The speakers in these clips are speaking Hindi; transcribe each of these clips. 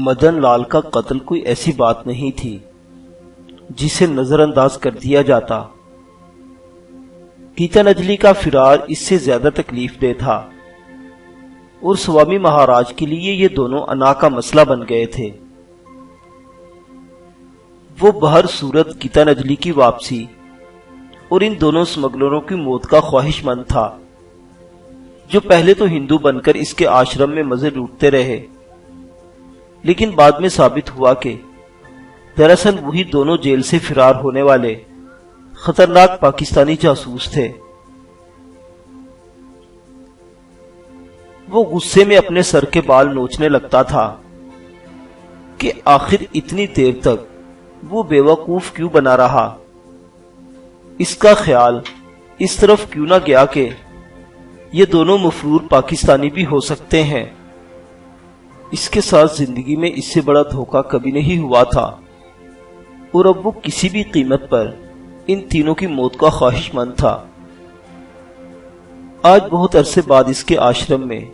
मदन लाल का कत्ल कोई ऐसी बात नहीं थी जिसे नजरअंदाज कर दिया जाता। गीतांजलि का फिरार इससे ज्यादा तकलीफदेह था और स्वामी महाराज के लिए ये दोनों अना का मसला बन गए थे। वो बहर सूरत गीतांजलि की वापसी और इन दोनों स्मगलरों की मौत का ख्वाहिशमंद था, जो पहले तो हिंदू बनकर इसके आश्रम में मजे लूटते रहे, लेकिन बाद में साबित हुआ कि दरअसल वही दोनों जेल से फिरार होने वाले खतरनाक पाकिस्तानी जासूस थे। वो गुस्से में अपने सर के बाल नोचने लगता था कि आखिर इतनी देर तक वो बेवकूफ क्यों बना रहा। इसका ख्याल इस तरफ क्यों ना गया कि ये दोनों मफरूर पाकिस्तानी भी हो सकते हैं। इसके साथ जिंदगी में इससे बड़ा धोखा कभी नहीं हुआ था और अब वो किसी भी कीमत पर इन तीनों की मौत का ख्वाहिशमंद था। आज बहुत अरसे बाद इसके आश्रम में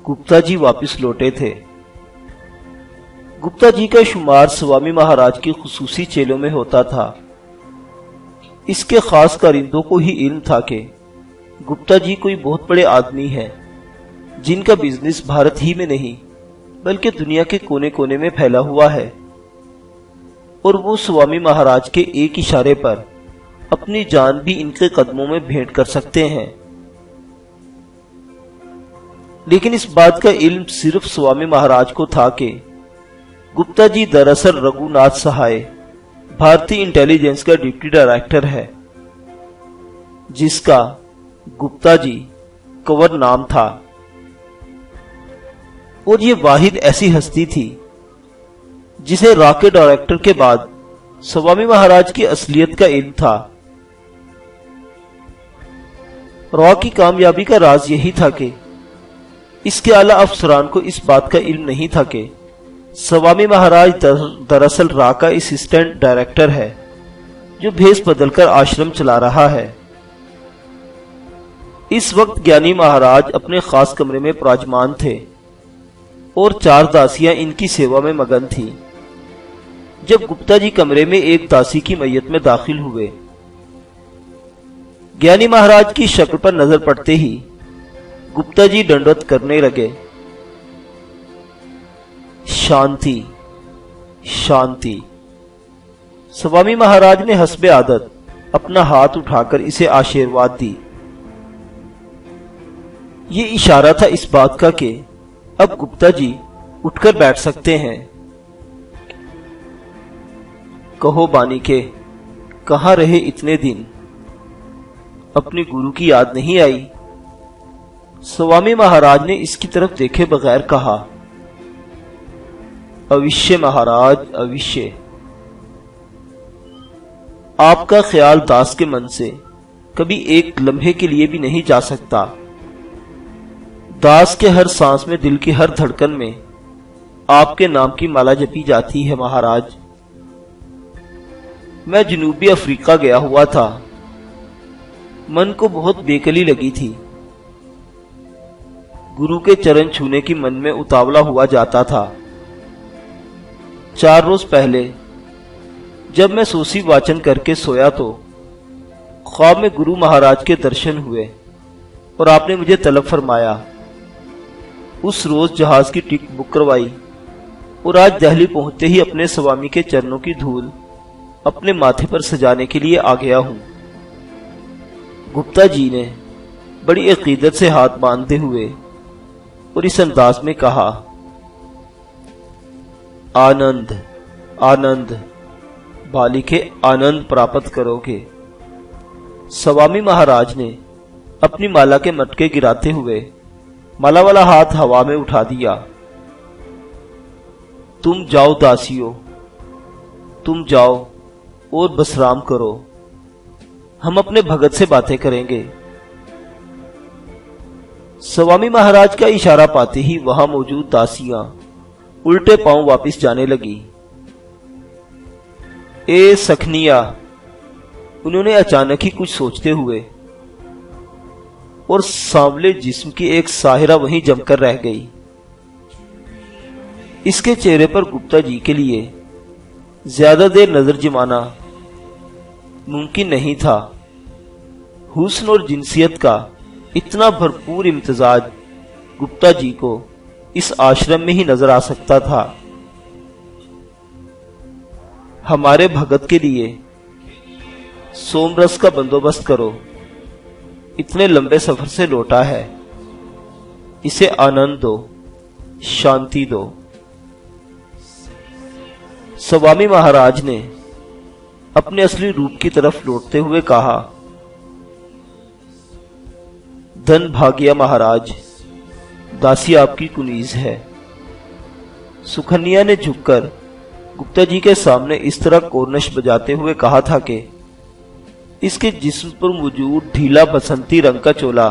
गुप्ता जी वापस लौटे थे। गुप्ता जी का शुमार स्वामी महाराज के खुसूसी चेलों में होता था। इसके खास कारिंदों को ही इल्म था कि गुप्ता जी कोई बहुत बड़े आदमी हैं, जिनका बिजनेस भारत ही में नहीं बल्कि दुनिया के कोने कोने में फैला हुआ है और वो स्वामी महाराज के एक इशारे पर अपनी जान भी इनके कदमों में भेंट कर सकते हैं। लेकिन इस बात का इल्म सिर्फ स्वामी महाराज को था कि गुप्ता जी दरअसल रघुनाथ सहाय भारतीय इंटेलिजेंस का डिप्टी डायरेक्टर है, जिसका गुप्ता जी कवर नाम था। और ये वाहिद ऐसी हस्ती थी जिसे रॉ के डायरेक्टर के बाद स्वामी महाराज की असलियत का इल्म था। रॉ की कामयाबी का राज यही था कि इसके आला अफसरान को इस बात का इल्म नहीं था कि स्वामी महाराज दरअसल रॉ का असिस्टेंट डायरेक्टर है, जो भेष बदलकर आश्रम चला रहा है। इस वक्त ज्ञानी महाराज अपने खास कमरे में विराजमान थे और 4 दासियां इनकी सेवा में मगन थीं। जब गुप्ता जी कमरे में एक दासी की मैयत में दाखिल हुए, ज्ञानी महाराज की शक्ल पर नजर पड़ते ही गुप्ता जी दंडवत करने लगे। शांति शांति। स्वामी महाराज ने हस्बे आदत अपना हाथ उठाकर इसे आशीर्वाद दी। ये इशारा था इस बात का कि अब गुप्ता जी उठकर बैठ सकते हैं। कहो बानी के, कहां रहे इतने दिन? अपने गुरु की याद नहीं आई? स्वामी महाराज ने इसकी तरफ देखे बगैर कहा, अवश्य महाराज, अवश्य। आपका ख्याल दास के मन से कभी एक लम्हे के लिए भी नहीं जा सकता। दास के हर सांस में, दिल की हर धड़कन में आपके नाम की माला जपी जाती है महाराज। मैं जनूबी अफ्रीका गया हुआ था, मन को बहुत बेकली लगी थी। गुरु के चरण छूने की मन में उतावला हुआ जाता था। 4 रोज पहले जब मैं सोसी वाचन करके सोया तो ख्वाब में गुरु महाराज के दर्शन हुए और आपने मुझे तलब फरमाया। उस रोज जहाज की टिकट बुक करवाई और आज दिल्ली पहुंचते ही अपने स्वामी के चरणों की धूल अपने माथे पर सजाने के लिए आ गया हूं। गुप्ता जी ने बड़ी अकीदत से हाथ बांधते हुए और इस अंदाज में कहा, आनंद आनंद, बालिके आनंद प्राप्त करोगे। स्वामी महाराज ने अपनी माला के मटके गिराते हुए माला वाला हाथ हवा में उठा दिया। तुम जाओ दासियों, तुम जाओ और बसराम करो, हम अपने भगत से बातें करेंगे। स्वामी महाराज का इशारा पाते ही वहां मौजूद दासियां उल्टे पांव वापस जाने लगी। ए सखनिया, उन्होंने अचानक ही कुछ सोचते हुए, और सांवले जिस्म की एक साहिरा वहीं जमकर रह गई। इसके चेहरे पर गुप्ता जी के लिए ज्यादा देर नजर जमाना मुमकिन नहीं था। हुस्न और जिनसियत का इतना भरपूर इम्तिजाज गुप्ता जी को इस आश्रम में ही नजर आ सकता था। हमारे भगत के लिए सोमरस का बंदोबस्त करो, इतने लंबे सफर से लौटा है, इसे आनंद दो, शांति दो। स्वामी महाराज ने अपने असली रूप की तरफ लौटते हुए कहा, धन भाग्या महाराज, दासी आपकी कुनीज है। सुकन्या ने झुककर गुप्ता जी के सामने इस तरह कोरनश बजाते हुए कहा था कि इसके जिस्म पर मौजूद ढीला बसंती रंग का चोला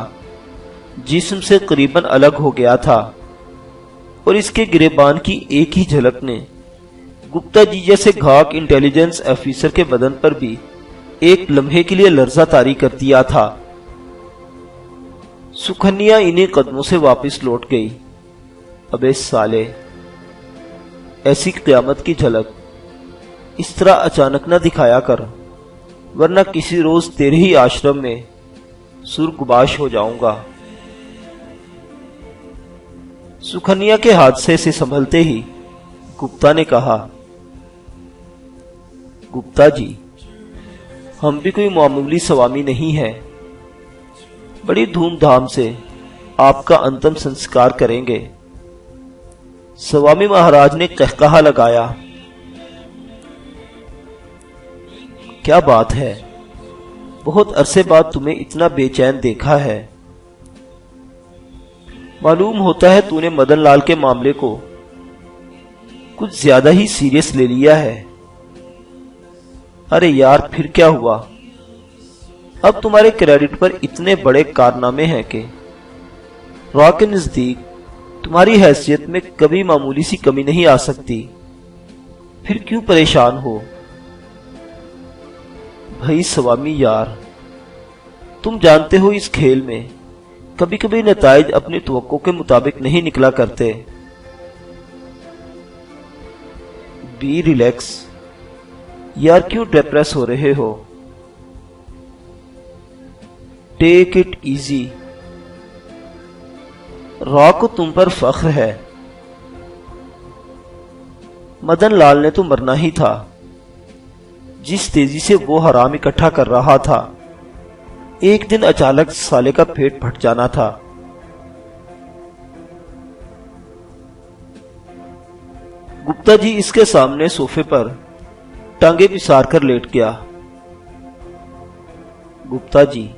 जिस्म से करीबन अलग हो गया था और इसके गिरेबान की एक ही झलक ने गुप्ता जी जैसे घाक इंटेलिजेंस ऑफिसर के बदन पर भी एक लम्हे के लिए लर्जा तारी कर दिया था। सुकन्या इन्हीं कदमों से वापस लौट गई। अबे साले, ऐसी क़यामत की झलक इस तरह अचानक न दिखाया कर, वरना किसी रोज तेरे ही आश्रम में सुरगुबाश हो जाऊंगा। सुकन्या के हादसे से संभलते ही गुप्ता ने कहा, गुप्ता जी, हम भी कोई मामूली स्वामी नहीं है, बड़ी धूमधाम से आपका अंतिम संस्कार करेंगे। स्वामी महाराज ने कहकहा लगाया, क्या बात है, बहुत अरसे बाद तुम्हें इतना बेचैन देखा है। मालूम होता है तूने मदन लाल के मामले को कुछ ज्यादा ही सीरियस ले लिया है। अरे यार, फिर क्या हुआ? अब तुम्हारे क्रेडिट पर इतने बड़े कारनामे हैं कि रॉ के नजदीक तुम्हारी हैसियत में कभी मामूली सी कमी नहीं आ सकती। फिर क्यों परेशान हो? भाई स्वामी यार, तुम जानते हो इस खेल में कभी कभी नताइज अपनी तवक्को के मुताबिक नहीं निकला करते। बी रिलैक्स यार, क्यों डिप्रेस हो रहे हो? Take it easy. रॉ को तुम पर फख्र है। मदन लाल ने तो मरना ही था। जिस तेजी से वो हराम इकट्ठा कर रहा था, एक दिन अचानक साले का पेट फट जाना था। गुप्ता जी इसके सामने सोफे पर टांगे पिसार कर लेट गया। गुप्ता जी,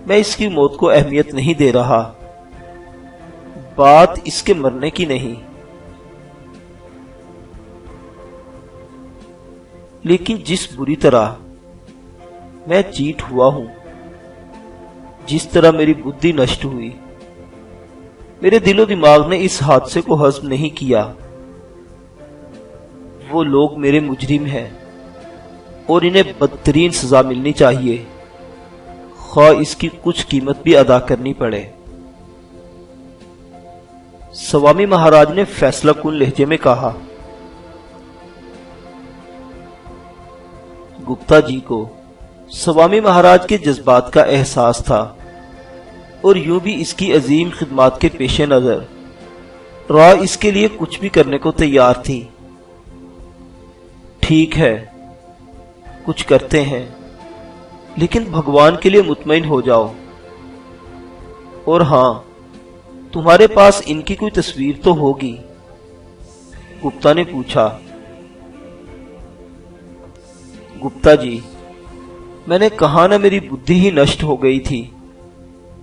मैं इसकी मौत को अहमियत नहीं दे रहा, बात इसके मरने की नहीं, लेकिन जिस बुरी तरह मैं चीट हुआ हूं, जिस तरह मेरी बुद्धि नष्ट हुई, मेरे दिलो दिमाग ने इस हादसे को हजम नहीं किया। वो लोग मेरे मुजरिम हैं और इन्हें बदतरीन सजा मिलनी चाहिए, ख्वाह इसकी कुछ कीमत भी अदा करनी पड़े। स्वामी महाराज ने फैसला कुन लहजे में कहा। गुप्ता जी को स्वामी महाराज के जज्बात का एहसास था और यूं भी इसकी अजीम खिदमात के पेश नजर रॉ इसके लिए कुछ भी करने को तैयार थी। ठीक है, कुछ करते हैं, लेकिन भगवान के लिए मुतमईन हो जाओ। और हां, तुम्हारे पास इनकी कोई तस्वीर तो होगी? गुप्ता ने पूछा। गुप्ता जी, मैंने कहा ना, मेरी बुद्धि ही नष्ट हो गई थी।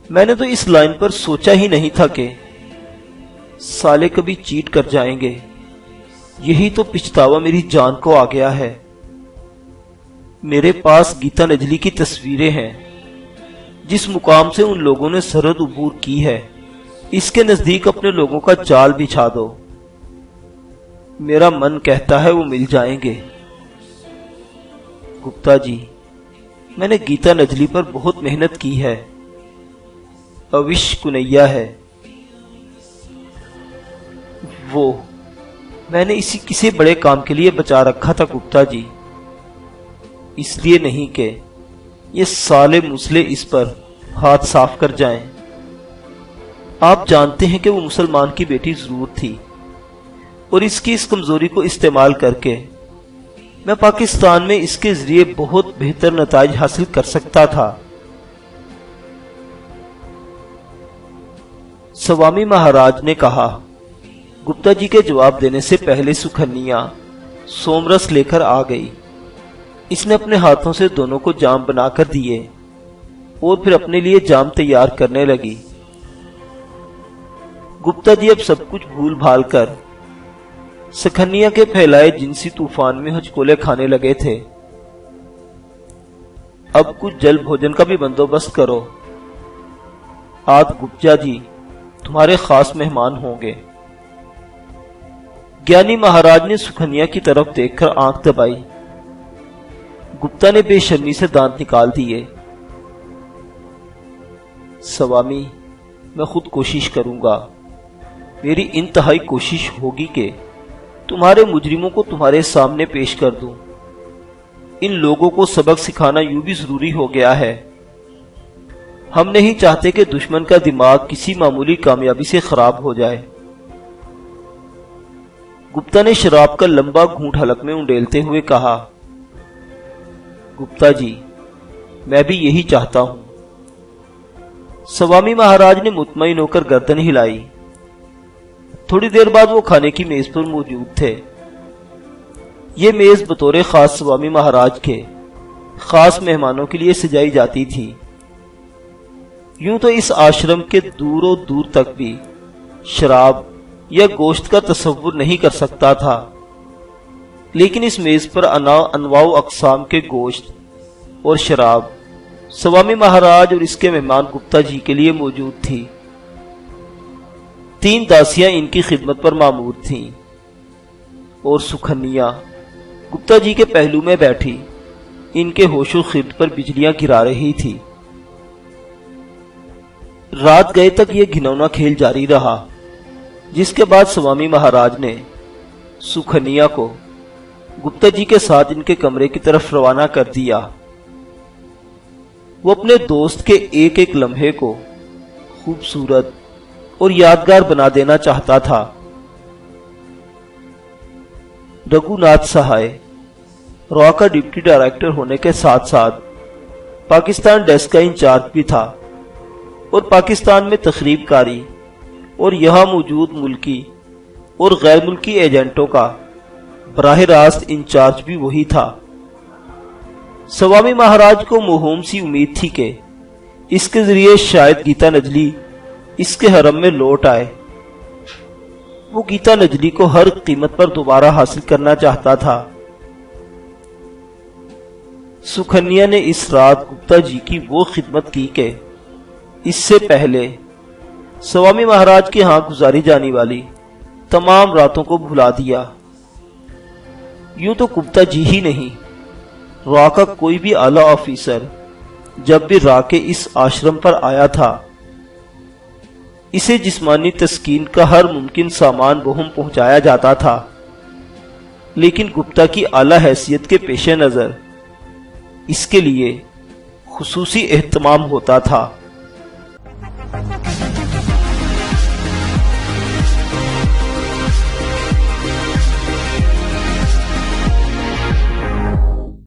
मैंने तो इस लाइन पर सोचा ही नहीं था कि साले कभी चीट कर जाएंगे। यही तो पिछतावा मेरी जान को आ गया है। मेरे पास गीता नजली की तस्वीरें हैं, जिस मुकाम से उन लोगों ने सरहद उबूर की है। इसके नजदीक अपने लोगों का जाल बिछा दो। मेरा मन कहता है वो मिल जाएंगे। गुप्ता जी, मैंने गीता नजली पर बहुत मेहनत की है। अविश कुनैया है वो, मैंने इसी किसी बड़े काम के लिए बचा रखा था गुप्ता जी, इसलिए नहीं कि ये साले मुसले इस पर हाथ साफ कर जाएं। आप जानते हैं कि वो मुसलमान की बेटी जरूर थी और इसकी इस कमजोरी को इस्तेमाल करके मैं पाकिस्तान में इसके जरिए बहुत बेहतर नताइज हासिल कर सकता था। स्वामी महाराज ने कहा। गुप्ता जी के जवाब देने से पहले सुकन्या सोमरस लेकर आ गई। इसने अपने हाथों से दोनों को जाम बनाकर दिए और फिर अपने लिए जाम तैयार करने लगी। गुप्ता जी अब सब कुछ भूल भाल कर सुकन्या के फैलाए जिनसी तूफान में हचकोले खाने लगे थे। अब कुछ जल भोजन का भी बंदोबस्त करो, आज गुप्ता जी तुम्हारे खास मेहमान होंगे। ज्ञानी महाराज ने सुकन्या की तरफ देखकर आंख दबाई। गुप्ता ने बेशर्मी से दांत निकाल दिए। स्वामी, मैं खुद कोशिश करूंगा। मेरी इंतहाई कोशिश होगी कि तुम्हारे मुजरिमों को तुम्हारे सामने पेश कर दूं। इन लोगों को सबक सिखाना यूं भी जरूरी हो गया है। हम नहीं चाहते कि दुश्मन का दिमाग किसी मामूली कामयाबी से खराब हो जाए। गुप्ता ने शराब का लंबा घूंट हलक में उंडेलते हुए कहा, गुप्ता जी, मैं भी यही चाहता हूं। स्वामी महाराज ने मुतमईन होकर गर्दन हिलाई। थोड़ी देर बाद वो खाने की मेज पर मौजूद थे। ये मेज बतौर खास स्वामी महाराज के खास मेहमानों के लिए सजाई जाती थी। यूं तो इस आश्रम के दूरों दूर तक भी शराब या गोश्त का तस्वुर नहीं कर सकता था, लेकिन इस मेज पर अनवाउ अकसाम के गोश्त और शराब स्वामी महाराज और इसके मेहमान गुप्ता जी के लिए मौजूद थी। 3 दासियां इनकी खिदमत पर मामूर थीं और सुकन्या गुप्ता जी के पहलू में बैठी इनके होशो खिर्द पर बिजलियां गिरा रही थी। रात गए तक यह घिनौना खेल जारी रहा, जिसके बाद स्वामी महाराज ने सुकन्या को गुप्ता जी के साथ इनके कमरे की तरफ रवाना कर दिया। वो अपने दोस्त के एक एक लम्हे को खूबसूरत और यादगार बना देना चाहता था। रघुनाथ सहाय रॉ का डिप्टी डायरेक्टर होने के साथ साथ पाकिस्तान डेस्क का इंचार्ज भी था और पाकिस्तान में तखरीबकारी और यहां मौजूद मुल्की और गैर मुल्की एजेंटों का बराह रास्त इंचार्ज भी वही था। स्वामी महाराज को मोहूम सी उम्मीद थी कि इसके जरिए शायद गीता नजली इसके हरम में लौट आए। वो गीता नजली को हर कीमत पर दोबारा हासिल करना चाहता था। सुकन्या ने इस रात गुप्ता जी की वो खिदमत की कि इससे पहले स्वामी महाराज के हाथ गुजारी जाने वाली तमाम रातों को भुला दिया। यूं तो गुप्ता जी ही नहीं, रॉ का कोई भी आला ऑफिसर जब भी रॉ के इस आश्रम पर आया था, इसे जिस्मानी तस्कीन का हर मुमकिन सामान बोहम पहुंचाया जाता था, लेकिन गुप्ता की आला हैसियत के पेश नजर इसके लिए खुसूसी एहतमाम होता था।